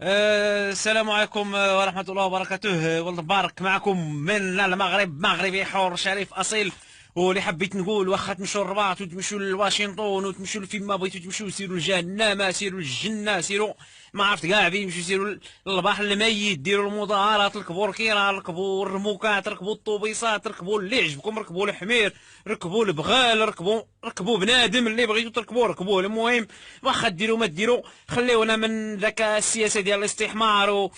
السلام عليكم ورحمة الله وبركاته. والله بارك معكم من المغرب، مغربي حر شريف أصيل. واللي حبيت نقول واخا تمشوا للرباط وتمشوا لواشنطن وتمشوا لفين ما بغيتوا تمشوا، سيروا لجهنم، سيروا للجنة، سيروا ما عرفت كاع فين تمشوا، سيروا للبحر الميت، ديروا المظاهرات، ركبوا الكيران، ركبوا الرموكات، ركبوا الطوبيسات، ركبوا اللي عجبكم، ركبوا الحمير، ركبوا البغال، ركبوا بنادم اللي بغيتوا تركبوا ركبوه. المهم واخا ديروا ما ديروا، خليونا من ذاك السياسه ديال الاستحمار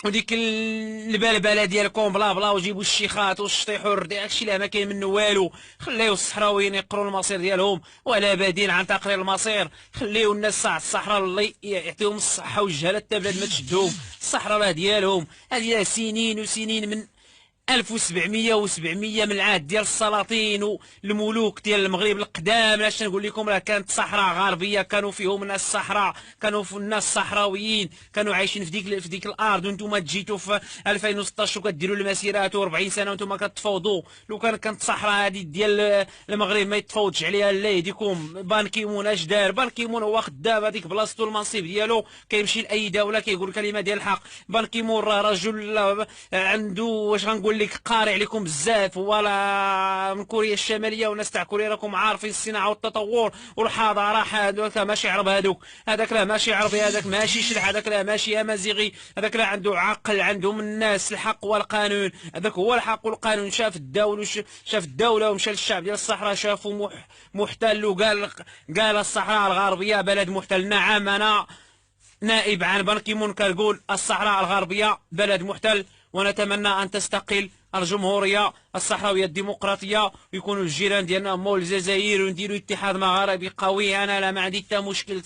وديك البلبله ديالكم بلا بلا، وجيبوا الشيخات والشطيحور، داكشي اللي ما كاين منه والو. خليو الصحراويين يقروا المصير ديالهم ولا بديل عن تقرير المصير. خليو الناس ساعة الصحراء الله يعطيهم الصحه والجهاله، حتى بلاد ما تشدهم. الصحراء راه ديالهم، هذه سنين وسنين، من 1700 و700 من العهد ديال السلاطين والملوك ديال المغرب القدام. اش نقول لكم، راه كانت صحراء غربيه، كانوا فيهم الناس صحراء، كانوا في الناس صحراويين، كانوا عايشين في ديك الارض. وانتم تجيتوا في 2016 وكديروا المسيرات و40 سنه وانتم كتفوضوا. لو كانت صحراء هذه ديال المغرب ما يتفوضش عليها الله يهديكم. بان كيمون اش دار؟ بان كيمون هو خدام هذيك بلاصتو، المنصب ديالو كيمشي لاي دوله كيقول كلمه ديال الحق. بان كيمون راه رجل عنده واش غنقول لك، قاري عليكم بزاف، ولا من كوريا الشماليه وناس تاع كوريا راكم عارفين الصناعه والتطور والحضاره. هذاك ماشي عرب، هذاك لا ماشي عربي، هذاك ماشي شلح، هذاك لا ماشي امازيغي، هذاك لا عنده عقل، عندهم الناس الحق والقانون. هذاك هو الحق والقانون. شاف الدوله ومشى للشعب ديال الصحراء، شافوا محتل، قال الصحراء الغربيه بلد محتل. نعم، انا نائب عن بان كيمون كنقول الصحراء الغربيه بلد محتل، ونتمنى ان تستقل الجمهوريه الصحراويه الديمقراطيه، ويكونوا الجيران ديالنا مول الجزائر، ونديروا اتحاد مغاربي قوي. انا لا ما عندي حتى مشكل،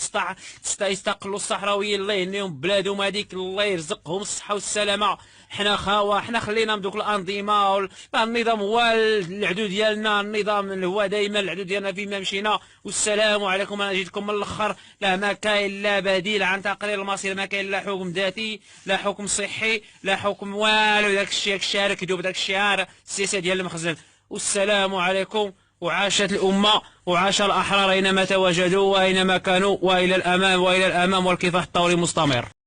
يستقلوا الصحراويين، الله يهنيهم بلادهم هذيك، الله يرزقهم الصحه والسلامه. حنا خاوه، حنا خلينا من دوك الانظمه. النظام هو العدو ديالنا، النظام اللي هو دائما العدو ديالنا فيما مشينا. والسلام عليكم. انا جيتكم من الاخر، لا ما كاين لا بديل عن تقرير المصير، ما كاين لا حكم ذاتي، لا حكم صحي، لا حكم والو. داك الشيء ركدوا بداك الشعار السياسه ديال المخزن. والسلام عليكم، وعاشت الامه وعاش الاحرار اينما تواجدوا واينما كانوا، والى الامام والى الامام، والكفاح الثوري مستمر.